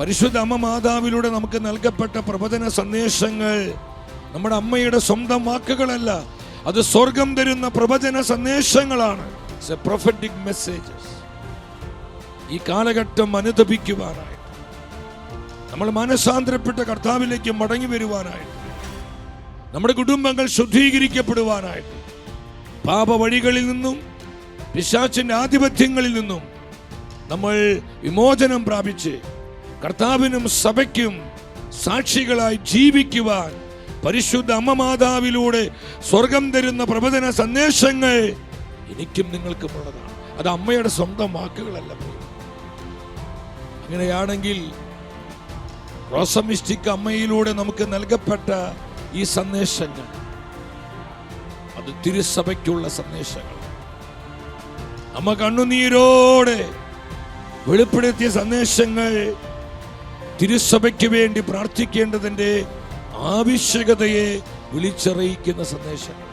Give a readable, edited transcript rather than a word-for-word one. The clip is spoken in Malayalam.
പരിശുദ്ധ അമ്മ മാതാവിലൂടെ നമുക്ക് നൽകപ്പെട്ട പ്രവചന സന്ദേശങ്ങൾ നമ്മുടെ അമ്മയുടെ സ്വന്തം വാക്കുകളല്ല, അത് സ്വർഗം തരുന്ന പ്രവചന സന്ദേശങ്ങളാണ്. prophetic messages. ഈ കാലഘട്ടം അനുദപിക്കുവാനായിട്ട്, നമ്മൾ മനസാന്തരപ്പെട്ട കർത്താവിലേക്ക് മടങ്ങി വരുവാനായിട്ട്, നമ്മുടെ കുടുംബങ്ങൾ ശുദ്ധീകരിക്കപ്പെടുവാനായിട്ട്, പാപ വഴികളിൽ നിന്നും പിശാചിന്റെ ആധിപത്യങ്ങളിൽ നിന്നും നമ്മൾ വിമോചനം പ്രാപിച്ച് കർത്താവിനും സഭയ്ക്കും സാക്ഷികളായി ജീവിക്കുവാൻ പരിശുദ്ധ അമ്മ മാതാവിലൂടെ സ്വർഗം തരുന്ന പ്രവചന സന്ദേശങ്ങൾ എനിക്കും നിങ്ങൾക്കും ഉള്ളതാണ്. അത് അമ്മയുടെ സ്വന്തം വാക്കുകളല്ല. അങ്ങനെയാണെങ്കിൽ റോസമിസ്റ്റിക് അമ്മയിലൂടെ നമുക്ക് നൽകപ്പെട്ട ഈ സന്ദേശങ്ങൾ അത് തിരുസഭയ്ക്കുള്ള സന്ദേശങ്ങൾ. അമ്മ കണ്ണുനീരോടെ വെളിപ്പെടുത്തിയ സന്ദേശങ്ങൾ തിരുസഭയ്ക്ക് വേണ്ടി പ്രാർത്ഥിക്കേണ്ടതിന്റെ ആവശ്യകതയെ വിളിച്ചറിയിക്കുന്ന സന്ദേശങ്ങൾ.